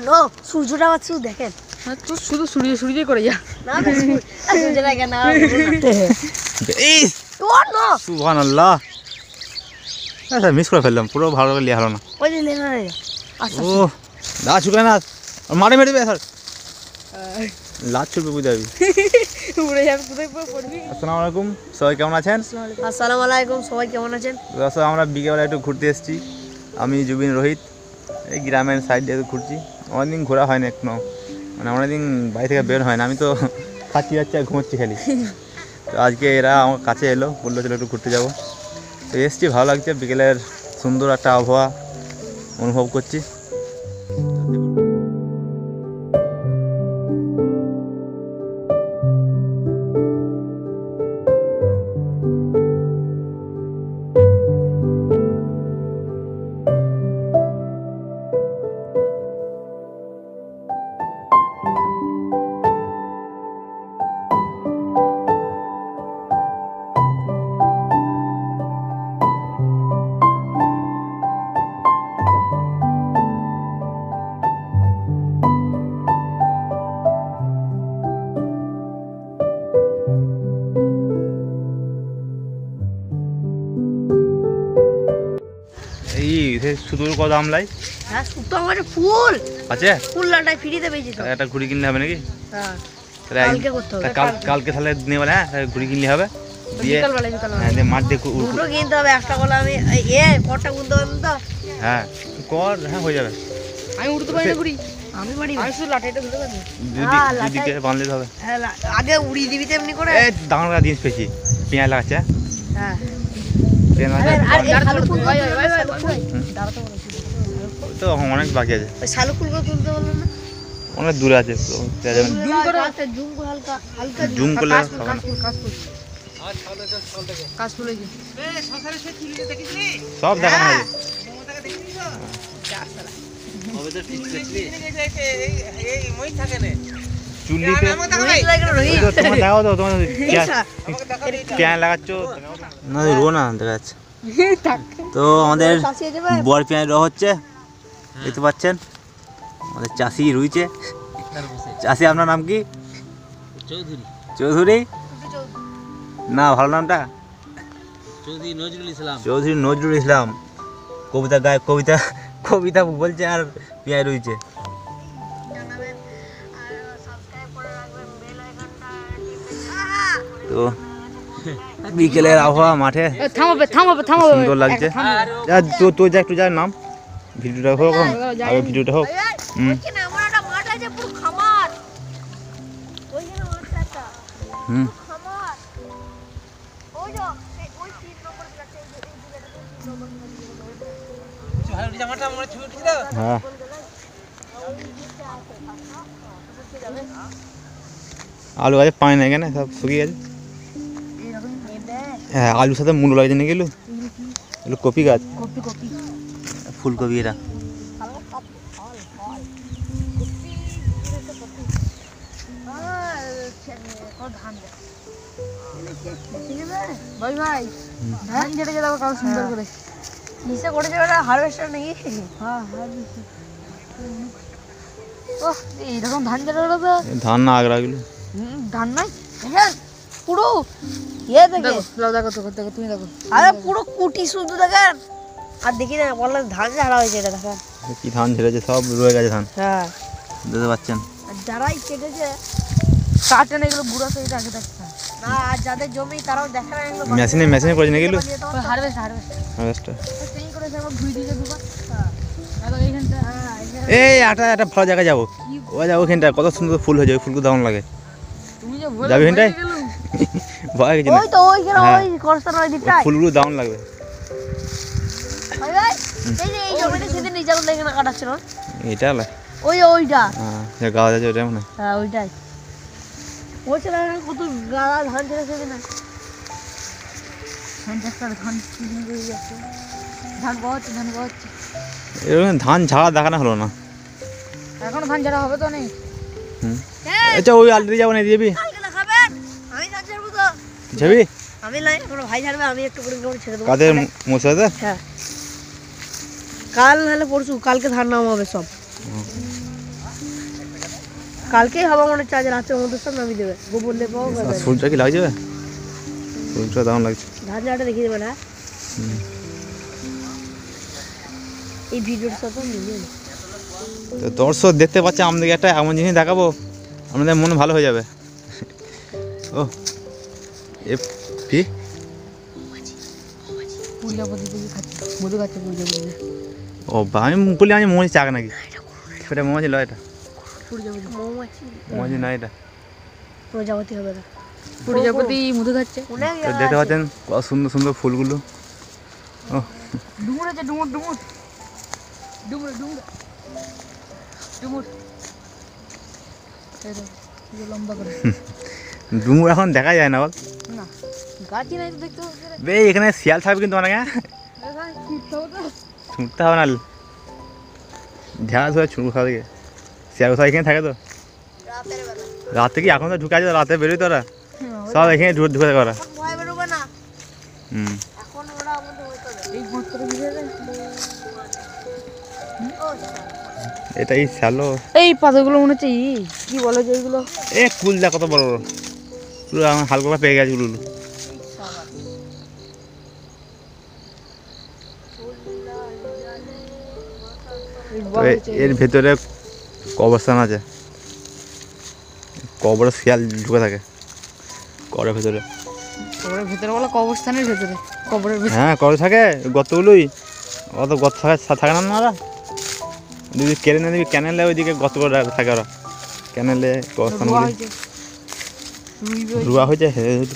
No সূর্যটা আবার শুধু দেখেন তো শুধু সূর্য করে যা না সূর্যটা কেন এই ও নো সুবহানাল্লাহ আচ্ছা মিস করে ফেললাম পুরো ভালো করে লিয়া হলো না ওই যে লেখা আছে আচ্ছা ও লাচ ছুটবে না মারে মেরে দেবে স্যার লাচ ছুটবে বুঝতে পারবি উড়ে যাবে কোথায় পড়বি আসসালামু আলাইকুম সবাই কেমন আছেন আসসালামু আলাইকুম সবাই কেমন আছেন দর্শক আমরা বিকেলবেলা একটু ঘুরতে এসেছি আমি জুবিন রোহিত এই গ্রামের সাইড দিয়ে ঘুরছি অনেকদিন ঘোরা হয় না এখনো মানে অনেকদিন বাড়ি থেকে বের হয় না আমি তো খাচ্ছি যাচ্ছি আর ঘুমোচ্ছি খালি তো আজকে এরা আমার কাছে এলো বললো চলো একটু ঘুরতে যাবো তো এসছি ভালো লাগছে বিকেলের সুন্দর একটা আবহাওয়া অনুভব করছি সুদূর কত আমলাই হ্যাঁ সুতো আমার ফুল আছে ফুলটাই ফ্রিতে পেয়েছি তো একটা ঘুড়ি কিনলে হবে নাকি হ্যাঁ তাহলে কালকে করতে হবে কালকে তাহলে নিয়ে বলে হ্যাঁ ঘুড়ি কিনলে হবে দিয়ে বিকালবেলা হ্যাঁ দিয়ে মাঠ দিয়ে দুটো কিনতে হবে একটা কলা আমি কটা কিনতে পারবেন তো হ্যাঁ কর হ্যাঁ হয়ে যাবে আমি উড়তে পারি না ঘুরি আমি পারি আমি শুধু লাঠিটা ধরে পারি দুদিকে বাঁধলে হবে হ্যাঁ আগে উড়িয়ে দিবি তেমনি করে এই দাঁড়ানো জিনিস পেয়েছি পেঁয়াজ লাগাচ্ছে হ্যাঁ পেঁয়াজ আর লাগাচ্ছে শালু ফুল ভাই তো অনেক বাকি আছে ওই শালু ফুলগুলো তুলতে বলবেন না অনেক দূরে আছে জুম করে জুম করে হালকা হালকা জুম করলে কাশফুল এই সব দেখানো হবে চুল্লিতে তোমার দেখাও তো তোমার পেঁয়াজ লাগাচ্ছ না রো না দেখা যাচ্ছে তো আমাদের বর পেঁয়াজ রোয়া হচ্ছে দেখতে পাচ্ছেন আমাদের চাষি রুইছে চাষি আপনার নাম কি চৌধুরী না ভালো নামটা চৌধুরী নজরুল ইসলাম কবিতা গায় কবিতা বলছে আর পেঁয়াজ রুইছে তো বিকেলের আবহাওয়া মাঠে সুন্দর লাগছে তো যা একটু যা নাম ভিডিওটা হোক আগে ভিডিওটা হোক হ্যাঁ আলু গাছে পানি নাই কেন সব শুকিয়ে গেছে হ্যাঁ আলুর সাথে মূল লাগছে নাকি এগুলো এগুলো কপি গাছ ফুলকপি এরা ভাই ভাই ধান ঝেড়ে যাবো কাল সুন্দর করে নিচে করেছে ওটা হারভেস্টার নাকি হ্যাঁ ও এইরকম ধান ঝেড়ে তো ধান না আগরা গেলো ধান নাই হ্যাঁ পুরো দেখো দেখো তুমি দেখো আরে পুরো কুটি শুধু দেখেন আর দেখি না বললে ধান ঝাড়া হয়েছে এটা দেখেন কি ধান ঝেড়েছে সব রয়ে গেছে ধান হ্যাঁ দেখতে পাচ্ছেন আর যারাই কেটেছে কাটে না এগুলো বুড়া সেই আগে দেখছে না আর যাদের জমি তারাও দেখে না এগুলো মেশিনে করেছে নাকি এগুলো হারভেস্টার সেই করে সব ধুই দিয়ে দুবার দেখো এইখানটা এই একটা ভালো জায়গায় যাবো ওখানটা কত সুন্দর ফুল হয়ে যাবে ফুলগুলো দারুণ লাগে তুমি যে যাবি ওখানটায় ভয় গেছে ওই তো ওইখানে ওই করছার ওই দিকটায় ফুলগুলো দারুণ লাগবে ভাই ভাই এই যে এই জমিটা সেদিন নিজাম এখানে কাটাচ্ছিল এটা ওইটা হ্যাঁ গাছ আছে ওটা মনে হ্যাঁ ওইটাই ওই ছেলে কত গাড়া ধান ছেড়ে সেদিন ধান পাওয়াচ্ছে এরকম ধান ঝাড়া দেখানো হলো না এখনো ধান ঝাড়া হবে তো নেই আচ্ছা ওই আলটি যাবো না দিবি কালকে দেখাবেন আমি ধান ছাড়বো তো যাবি আমি নাই কোনো ভাই ছাড়বে আমি একটু করে ছেড়ে দেবো কাদের মোসাদা হ্যাঁ কাল নাহলে পরশু কালকে ধান নামাবে সব কালকেই হওয়া মনে হচ্ছে, আজ রাতের মধ্যে সব নামিয়ে দেবে, গোবর লেপাও সূর্যটা কি লাগছে? সূর্যটা দারুণ লাগছে। ধান জাটা দেখিয়ে দেবে না। এই ভিডিওর সাথে মিলিয়ে তো দর্শক দেখতে পাচ্ছে আমাদেরকে একটা এমন জিনিস দেখাবো, আমাদের মন ভালো হয়ে যাবে। ও এ কি প্রজাপতি খাচ্ছে, মধু খাচ্ছে প্রজাপতি। ও আমি বলি আমি মৌমাছি চাক নাকি? সেটা মৌমাছি লয়, এটা সূর্যমুখী মৌমাছি, মৌমাছি নয়, এটা প্রজাপতি হবে না। প্রজাপতি মধু খাচ্ছে। তো দেখতে পাচ্ছেন কত সুন্দর সুন্দর ফুলগুলো। ও ডুমুর আছে, ডুমুর ডুমুর ডুমুর ডুমুর ডুমুর এই দেখো, কি লম্বা করে। ডুমুর এখন দেখা যায় না বল। না গাছই নাই তো দেখতে হবে। বে এখানে শিয়াল থাকবে কিন্তু অনেক, হ্যাঁ ছুটতে হবে না, ঝাড়া ধরে ছুটবো সব দিকে। শিয়াল কোথাও এখানে থাকে তো রাতের বেলা রাতে, কি এখন তো ঢুকে আছে, রাতে বেরোই তো ওরা সব এখানে ঢুকে থাকে ওরা। ভয় বেরোবে না, হুম এখন ওরা আমাদের হইতে হবে। এই গর্তটা ভিজে যায়। এটাই শ্যালো। এই পাতাগুলো মনে হচ্ছে কি বলে যে এইগুলো, এ কুল দেখ কত বড় বড়, পুরো আমার হালকা পেয়ে গেছে কুলগুলো। এর ভেতরে কবরস্থান আছে, কবরে শিয়াল ঢুকে থাকে কবরের ভেতরে। কবরের ভেতরে বলে কবরস্থানের ভেতরে, কবরের ভেতরে। হ্যাঁ কবরে থাকে, গর্তগুলোই অত গর্ত থাকে না ওরা, যদি কেড়ে নিয়ে দিবি ক্যানেলে, ওইদিকে গর্ত করে থাকে ওরা ক্যানেলে, কবরস্থানগুলি রুয়া হয়েছে,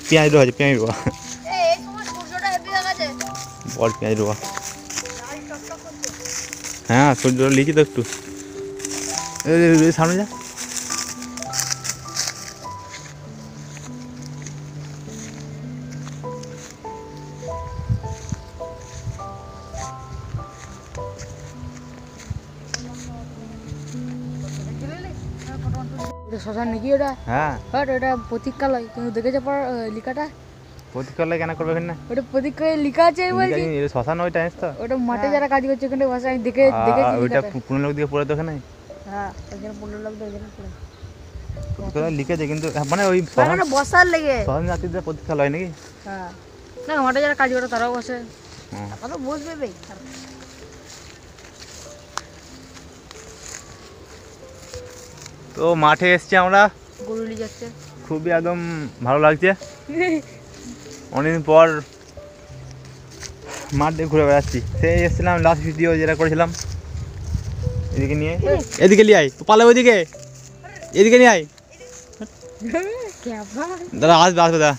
পেঁয়াজ রুয়া হয়েছে, পেঁয়াজ রুয়া, এই সময় সূর্যটা হেভি হয়ে গেছে, বড় পেঁয়াজ রুয়া। হ্যাঁ সূর্য লিখি তো একটু, সামনে যা। এটা শ্মশান নাকি? ওটা হ্যাঁ বাট ওটা প্রতীক্ষালয়, কিন্তু দেখেছো পর লেখাটা? প্রতিকালে কেন করবে এখানে? ওটা প্রতীক্ষায় লেখা আছে বলছি। শ্মশান ওইটা জানিস তো? ওটা মাঠে যারা কাজ করছে ওখানে বসে, আমি দেখেছি ওইটা লেখাটা। পুরনো লোক দিয়ে পড়ে তো ওখানে হ্যাঁ ওখানে 15 লাখ টাকা পড়ে, কোথায় লিখেছে কিন্তু, মানে ওই মানে বসার লেগে। শ্মশান যাত্রীদের প্রতিকালয় নাকি? হ্যাঁ না মাঠে যারা কাজ করে তারাও বসে। হুম। এখন বসবে ভাই। তো মাঠে এসছি আমরা, গরুলি যাচ্ছে। খুবই একদম ভালো লাগছে, অনেকদিন পর মাঠ দিয়ে ঘুরে বেড়াচ্ছি। সেই এসেছিলাম লাস্ট ভিডিও যেটা করেছিলাম, এদিকে নিয়ে, এদিকে নিয়ে আয়, পালাবে ওইদিকে, এদিকে নিয়ে আয়। দাদা আসবে আসবে দাদা,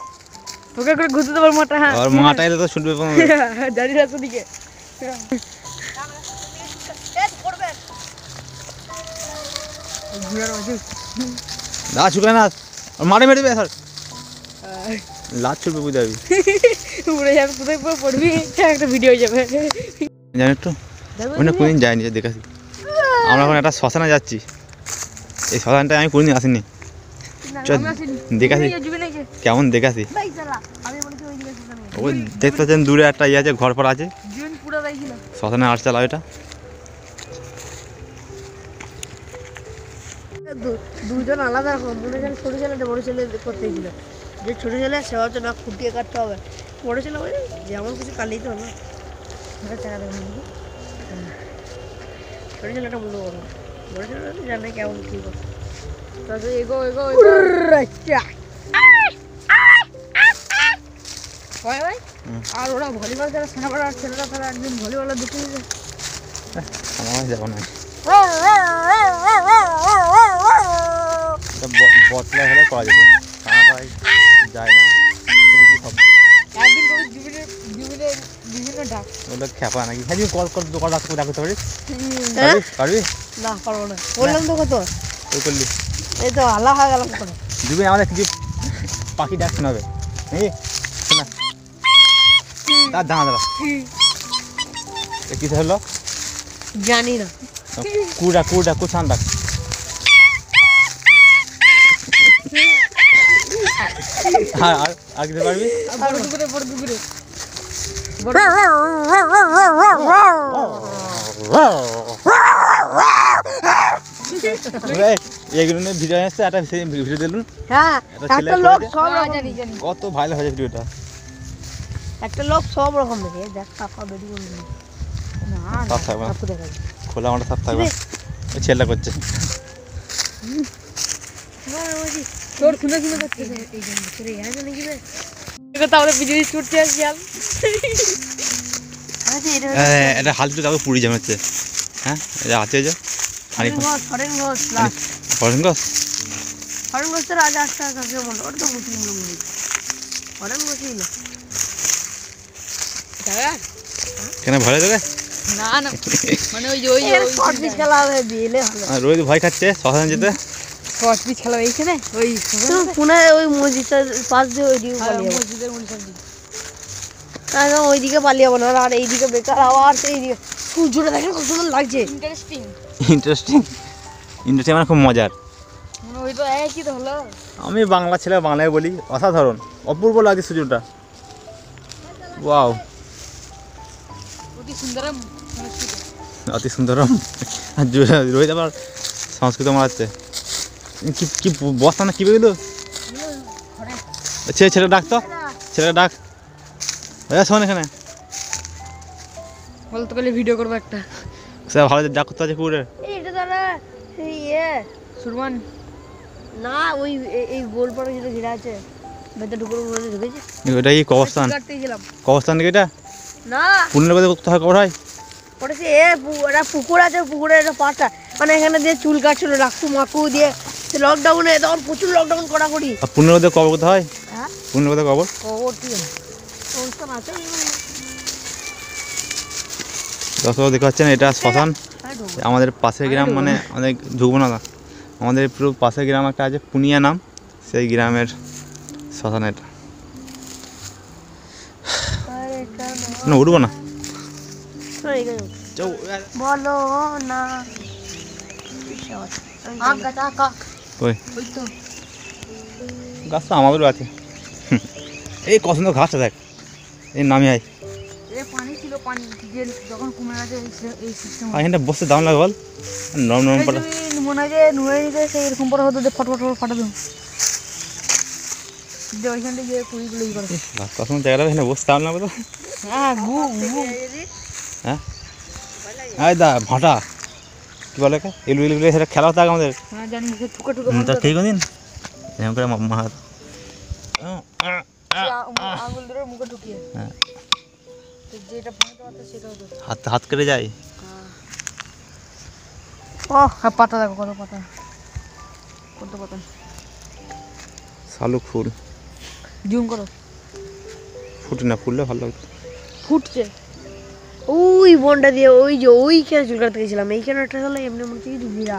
তোকে করে ঘুরতে দেবো মাঠটা। হ্যাঁ আর মাঠা এলে তো শুনবে। জানি না তোদিকে দাদা ছুটবে না, মাঠে মেরে দেবে স্যার, লাচ ছুটবে বুঝতে পারবি, উড়ে যাবে, কোথায় পড়বি, একটা ভিডিও হয়ে যাবে। জানি একটু ওখানে কোনদিন যাইনি, যে দেখাছি। আমরা এখন একটা শ্মশানে যাচ্ছি, এই শ্মশানটায় আমি কোনদিন আসিনি, চল দেখাছি কেমন দেখাছি। ওই দেখতে পাচ্ছেন দূরে একটা ইয়ে আছে, ঘর পর আছে, শ্মশানে আট চালা ওইটা। দুজন আলাদা রকম, মনে হয় ছোট ছেলেটা বড় ছেলে করতে ছিল, যে ছোট ছেলে সে হচ্ছে না খুঁটিয়ে কাটতে হবে, বড় ছেলে ওই যেমন কিছু কাটলেই তো না, ছোট ছেলেটা মনে করো, বড় ছেলে জানে কেমন কী করছে। এগো এগো আর ওরা ভলিবল যারা সেনাপাড়া ছেলেরা, তারা একদিন ভলিবল দেখে নিয়েছে। আমার যাবো না, বটলা হলে করা যেত, কানাপাড়ায় যায় না, একদিন করে বিভিন্ন ডাক ওগুলো খেপা নাকি। হ্যাঁ কল কল দোকান রাখতে রাখতে পারিস, পারবি? না পারবো না, বললাম তো কত ওই করলি এই তো আল্লাহ হয়ে গেলাম কত। দিবি আমাদের কিছু পাখি ডাক শোনাবে নাকি, শোনা তার দাঁড়া দাঁড়া, কিছু হলো জানি না, কুড়া কুড়া কুছান ডাক। আর কিছু পারবি? বড় দুপুরে বড় দুপুরে এইগুলো নিয়ে ভিডিও আসছে, একটা ভিডিও দিলুন, হ্যাঁ একটা ছেলে একটা লোক করে সব হ্যাঁ, রকম জানি জানি কত ভাইরাল হয়েছে ভিডিওটা। একটা লোক সব রকম দেখে দেখ কাকা বেরি বলে না সাপ থাকবে না, কাকু দেখা যায় খোলা আমারটা সাপ থাকবে। ওই ছেলেটা করছে তোর শুনে শুনে করতে এই জন্য ছেড়ে গেছে নাকি রে তাহলে বিজলি ছুটতে আসছি আল আরে এটা এটা হালকা কাউকে পুড়ি যাবে হচ্ছে। হ্যাঁ এটা আছে যে হানি ফরেন ঘোষ লাস্ট ফরেন গস ফরেন ঘোষ তো রাজা আসতে কাকে বলে ওটা তো মুসলিম লোক বলে ফরেন ঘোষ ছিল দাদা কেন ভয় লাগে? না না মানে ওই যে ওই এর শর্ট পিচ খেলা হবে বিয়েলে হবে রোহিত ভয় খাচ্ছে শ্মশান যেতে। শর্ট পিচ খেলা এইখানে ওই তো পুনে ওই মসজিদটার পাশ দিয়ে ওইদিকে পালিয়ে যাবো মসজিদের মনিষান্তি না ওইদিকে পালিয়ে যাবো না আর এইদিকে বেকার আবার এইদিকে সূর্যটা দেখেন কত সুন্দর লাগছে ইন্টারেস্টিং ইন্টারেস্টিং ইন্টারেস্টিং মানে খুব মজার। মানে ওই তো একই তো হলো আমি বাংলা ছেলে, বাংলায় বলি, অসাধারণ অপূর্ব লাগছে সূর্যটা। ওয়াও অতি সুন্দরম অতি সুন্দরম। আর রোহিত আবার সংস্কৃত মারাচ্ছে। কি কি বস্তা না কি বেরোলো? ছেলে ডাক তো, ছেলেটা ডাক। শোন এখানে বলতে পারলে ভিডিও করবো একটা সে ভালো ডাক করতে আছে পুকুরে। এটা দাদা ইয়ে সুরমান না ওই এই গোল পাড়ে যেটা ঘিরা আছে ভেতর ঢুকুর মধ্যে ঢুকেছে এটা কি কবরস্থান? কাটতে গেলাম কবরস্থান থেকে এটা না পুণ্যের কথা কোথায় কবর হয়? ওটা সে একটা পুকুর আছে পুকুরের একটা পাটা মানে এখানে দিয়ে চুল কাটছিল রাখু মাকু দিয়ে লকডাউনে তখন প্রচুর লকডাউন কড়াকড়ি আর পুণ্যের কথা কবর কোথায় হয়? হ্যাঁ পুণ্যের কথা কবর খবর কি অনুষ্ঠান আছে দর্শক দেখতে পাচ্ছেন এটা শ্মশান। আমাদের পাশের গ্রাম মানে অনেক ঢুকবো না, আমাদের পুরো পাশের গ্রাম একটা আছে পুনিয়া নাম, সেই গ্রামের শ্মশান এটা। না উঠবো না, বলো না ওই ওই তো গাছটা আমাদেরও আছে। এই কত সুন্দর ঘাসটা দেখ, এই নামি আয়। এ পানি ছিল পানি যে যখন কমে গেছে এই সিস্টেম আর এখানটা বসতে দাম লাগে বল, নরম নরম পাটা। মনে হয় যে নুয়ে নিতে সেই এরকম পরে হতো যে ফটফট ফাটা দিন যে ওইখান থেকে গিয়ে কুড়িগুলো ই করে কত সুন্দর জায়গাটা, এখানে বসতে দাম লাগবে তো। হ্যাঁ গু গু হ্যাঁ এই দা ভাঁটা কি বলে এলু এলু সেটা খেলা হতো আগে আমাদের। হ্যাঁ জানি সে ঠুকে ঠুকে তা ঠিক দিন এরকম করে মাহাত আঙুল ধরে মুখে ঢুকিয়ে হ্যাঁ তো যেটা ভাঙতে পারতো সেটা হতো হাত হাত কেটে যায়। ও হ্যাঁ পাতা দেখো কত পাতা কত পাতা শালুক ফুল জুম করো ফুটে না, ফুললে ভালো লাগতো। ফুটছে ওই বনটা দিয়ে ওই যে ওইখানে চুল কাটতে গেছিলাম এইখানে একটা হলো এমনি মনে হচ্ছে কিছু ঘিরা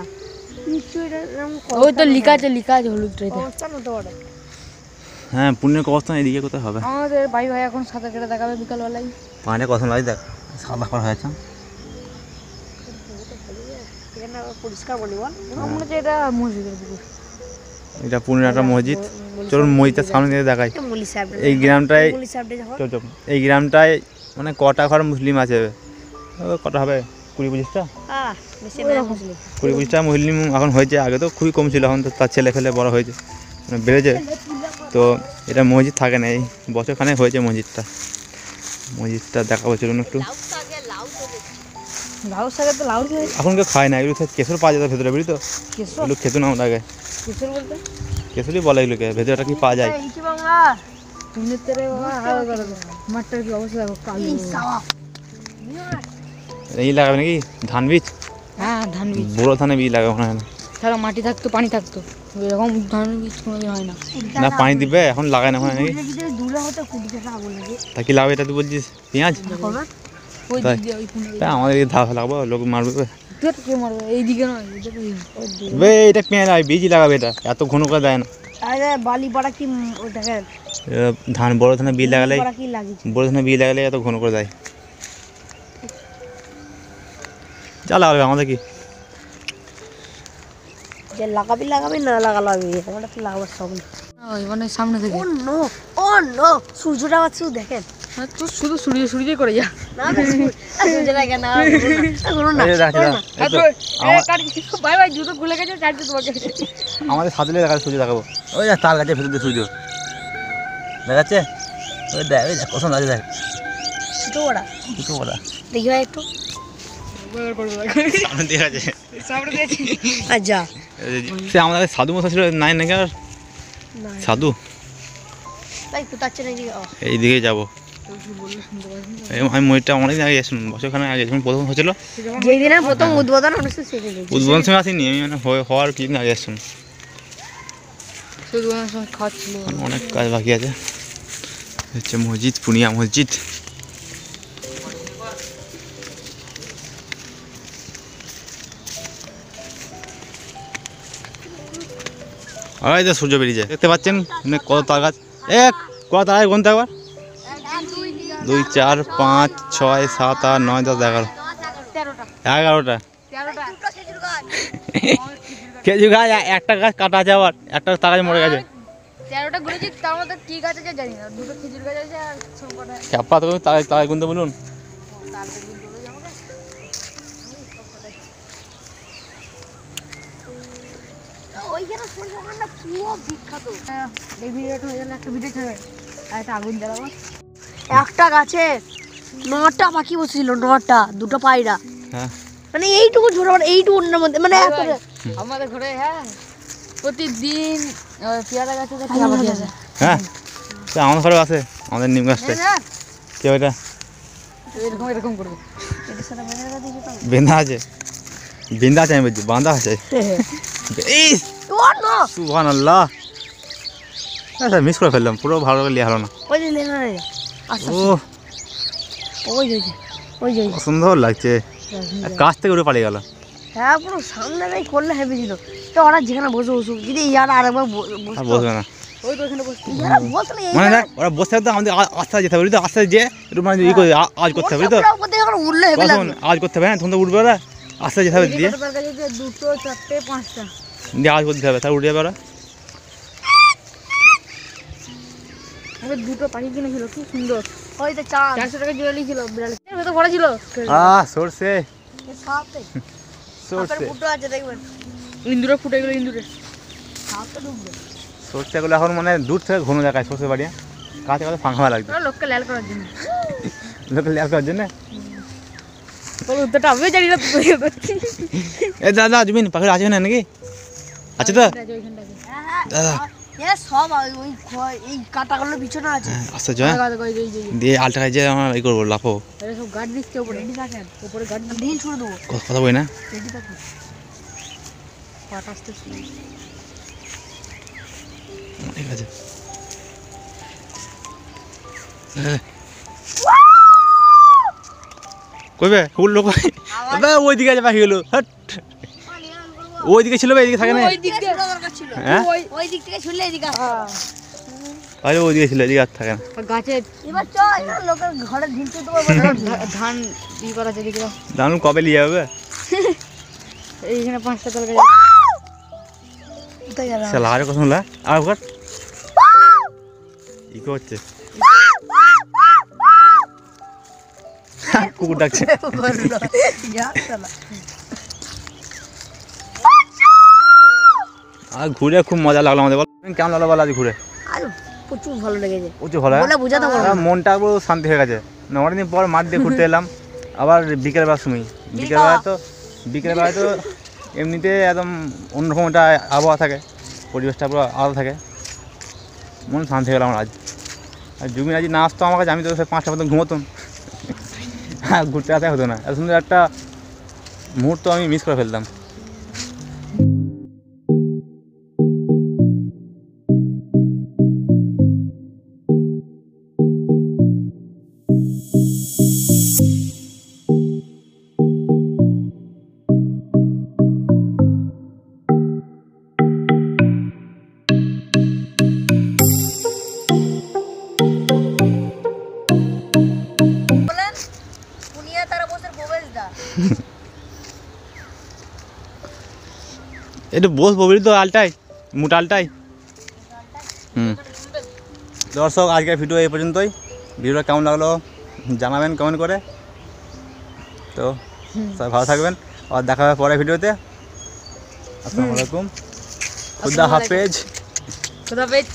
নিশ্চয়ই এটা এরকম ওই তো লেখা আছে হলুদ ট্রেতে অবস্থান হতে পারে হ্যাঁ পুণ্যের কবরস্থান এদিকে কোথায় হবে? আমাদের ভাই ভাই এখন সাঁতার কেটে দেখাবে বিকালবেলায় পানিটা কত লাগে দেখ, সাদা করা হয়েছে। এখানে আবার পরিষ্কার বলি বল মনে হচ্ছে এটা মসজিদের পুকুর এটা পুণ্যের একটা মসজিদ। চলুন মসজিদটার সামনে দিয়ে দেখাই। মলি সাহেব এই গ্রামটায় মলি সাহেবটা যখন চল চল, এই গ্রামটায় মানে কটা ঘর মুসলিম আছে? কটা হবে 20-25টা, বেশি না মুসলিম 20-25টা মুসলিম এখন হয়েছে। আগে তো খুবই কম ছিল, এখন তো তার ছেলে ফেলে বড় হয়েছে, মানে বেড়েছে। তো এটা মসজিদ থাকে না, এই বছরখানেক হয়েছে মসজিদটা। মসজিদটা দেখাবো চলুন একটু। লাউ শাকের তো লাউ খেয়ে এখন কেউ খায় না, এগুলো কেশর পাওয়া যেত ভেতরে, বুঝলি তো? কেশর এগুলো খেতো না আমরা আগে, কেশর বলতে কেশরই বলে এগুলোকে। ভেতরটা কি পাওয়া যায়? এই কি বাংলা তুমি তেরে হাওয়া করে মাঠটার কি অবস্থা দেখো কালো এই লাগাবে নাকি ধান বীজ? হ্যাঁ ধান বীজ বড়ো ধানে বীজ লাগাবে মনে হয় না। তাহলে মাটি থাকতো পানি থাকতো এরকম ধান বীজ কোনোদিন হয় না না পানি দিবে এখন লাগায় না হয় নাকি? দূরে হতে কুড়ি টাকা আগুন লাগে তা কি লাগাবে এটা তুই বলছিস? পেঁয়াজ? করবে ওই তাই? দিক দিয়ে ওই কোনে তা আমাদের এই ধাপ লাগবো, লোক মারবে। তুই কে মারবে এইদিকে নয় এইদিকে বে এটা পেঁয়াজ বীজই লাগাবে, এটা এত ঘন করে দেয় না। আরে বালি পাড়া কি ওই দেখেন ধান বড় ধানে বীজ লাগালে, পাড়া কি লাগিয়েছে বড় ধানে বীজ লাগালে এত ঘন করে দেয়। যা লাগাবে আমাদের কি? যে লাগাবি লাগাবি না লাগাবি আমরা তো লাগাবার সব ওই মানে সামনে থেকে ও নো সূর্যটা আবার শুধু দেখেন তুই শুধু সূর্য সূর্যই করে যা না সূর্য লাগে না করুন না এই যে দেখাচ্ছি দাঁড়া, এই তো ভাই ভাই জুতো খুলে গেছে চারটে তোমাকে আমাদের সাদলে দেখা সূর্য দেখাবো। ওই দেখ তার কাছে ভেতর দিয়ে সূর্য দেখাচ্ছে। ওই দেখ ওই দেখ কত আছে দেখ ছোট বড়া দুটো বলা দেখি ভাই একটু সামনে দিয়ে আছে। সামনে দিয়েছি আচ্ছা সে আমাদের সাধু মশা ছিল নাই নাকি আর না সাধু ভাই কোথাচ্ছে নাকি এই দিকে যাবো। আমি ময়ূরটা অনেকদিন আগে গেছিলাম, বছরখানে আগে যখন প্রথম হয়েছিল যেই দিনে প্রথম উদ্বোধন অনুষ্ঠান সেদিন উদ্বোধন সময় আসিনি আমি, মানে হওয়ার কিছুদিন আগে আসছিলাম। শুধু আমার সঙ্গে খাচ্ছিল অনেক কাজ বাকি আছে। হচ্ছে মসজিদ, পুনিয়া মসজিদ। ওই তো সূর্য বেরিয়েছে দেখতে পাচ্ছেন কত তার গাছ। কত তার গুনতে একবার 2 4 5 6 7 8 9 10 11 11টা খেজুর গাছ একটা গাছ কাটা আছে, আবার একটা তার গাছ মরে গেছে। 13টা ঘুরেছি, তার মধ্যে কি গাছ আছে জানি না, দুটো খেজুর গাছ আছে আর সবকটা চাপা তো তার গুনতে বলুন। ওইখানে সূর্য কান্না পুরো বিখ্যাত। এই ভিডিওটা হয়ে গেলে একটা ভিডিও ছাড়বে আর একটা আগুন জ্বালাবো। একটা গাছে 9টা পাখি বসেছিল, 9টা, দুটো পায়রা, হ্যাঁ মানে এইটুকু ছোট এইটুকুর মধ্যে মানে এত আমাদের ঘরে হ্যাঁ প্রতিদিন পেয়ারা গাছে টিয়া পাখি আছে। হ্যাঁ তো আমাদের ঘরে আছে, আমাদের নিম গাছটা। কে ওইটা এরকম এরকম করবে বেঁধা আছে, বেঁধা আছে আমি বলছি, বাঁধা আছে। ও নো সুবহানাল্লাহ, আচ্ছা মিস করে ফেললাম, পুরো ভালো করে লিয়া হলো না। ওই যে লেনা রে আচ্ছা ও ওই যে ওই যে কত সুন্দর লাগছে, কাছ থেকে উড়ে পালিয়ে গেল। হ্যাঁ পুরো সামনে নাই করলে হেভি ছিল। তো ওরা যেখানে বসে বসুক, যদি ইয়ারা আরেকবার আর বসবে না, ওই তো ওখানে বসে ইয়ারা বসলে মানে দেখ ওরা বসে থাকতে আমাদের আস্তে যেতে হবে, বুঝলি তো, আস্তে যে একটু মানে ই করে আওয়াজ করতে হবে, বুঝলি তো, উঠলে হেভি তখন লাগবে। আওয়াজ করতে হবে। হ্যাঁ তখন তো উঠবে ওরা, আস্তে যেতে হবে দিয়ে কত গাছ আছে, দুটো চারটে পাঁচটা দিয়ে আওয়াজ করতে হবে, তাহলে উঠে যাবে ওরা। আমাদের দুটো পাখি কিনেছিল কি সুন্দর, ওই তো চাঁদ 400 টাকা জুয়েলি ছিল, বিড়াল তো বড় ছিল। সরষে সাপে সরষে ফুটো আছে দেখবেন, ইন্দুরে ফুটে গেল, ইন্দুরে সাপটা ঢুকবে। সরষেগুলো এখন মানে দূর থেকে ঘন দেখায়, সরষে বাড়ি কাছে কাছে ফাঁকা লাগছে ওরা লোককে লাল করার জন্য। লোকে লেয়ার করার জন্য। বলো উত্তরটা আমিও জানি না। এ দাদা জুবিন পাখি আছে না নাকি? আছে তো ওইখানটাতে দাদা, সব ওই এই কাটাগুলোর পিছনে আছে। আস্তে জয় দিয়ে আলটা যে আমরা এই করবো লাফো সব গার্ড দিচ্ছে উপরে, রেডি থাকেন উপরে গার্ড ঢিল ছুড়ে দেবো, কথা বই না। রেডি থাকুন। পাট আসতে ঠিক আছে কইবে ফুল লোক ওইদিকে আছে পাখিগুলো, হট ওইদিকে ছিল, এইদিকে থাকে না। ওই দিক থেকে দরকার ছিল, হ্যাঁ ওই দিক থেকে ছুড়লে এদিকে আসতো। আরে ওইদিকে ছিল, এদিকে আর থাকে না। গাছে এবার চল এবার লোকের ঘরে ঢিল ছুড়ে দেবো। ধান ই করা আছে দিকে, জানুন কবে নিয়ে যাবে এইখানে 5টা তল গাছ কোথায় গেল? সে লাগারে কথা শুনলা আর ওখান ই করছে, কুকুর ডাকছে। আর ঘুরে খুব মজা লাগলো আমাদের, বল কেমন লাগলো বল আজ ঘুরে? আর প্রচুর ভালো লেগেছে, প্রচুর ভালো, বলে বোঝাতে পারবো না। মনটা পুরো শান্তি হয়ে গেছে। না অনেকদিন পর মাঠ দিয়ে ঘুরতে এলাম, আবার বিকেলবেলার সময়, বিকেলবেলায় তো এমনিতে একদম অন্যরকম একটা আবহাওয়া থাকে, পরিবেশটা পুরো আলাদা থাকে, মন শান্তি হয়ে গেল আমার আজ। আর জুবিন আজ না আসতো আমার কাছে, আমি তো সে 5টা মতন ঘুমোতাম, হ্যাঁ ঘুরতে আসা হতো না। এত সুন্দর একটা মুহূর্ত আমি মিস করে ফেলতাম। বলেন পুনিয়া তারা বসে প্রবেশদা একটু বসবো বুঝলি তো, আলটাই মোটা আলটাই। দর্শক আজকের ভিডিও এই পর্যন্তই, ভিডিওটা কেমন লাগলো জানাবেন কমেন্ট করে। তো সবাই ভালো থাকবেন, আর দেখা হবে পরের ভিডিওতে। আসসালামু আলাইকুম, খুদা হাফেজ। খুদা হাফেজ।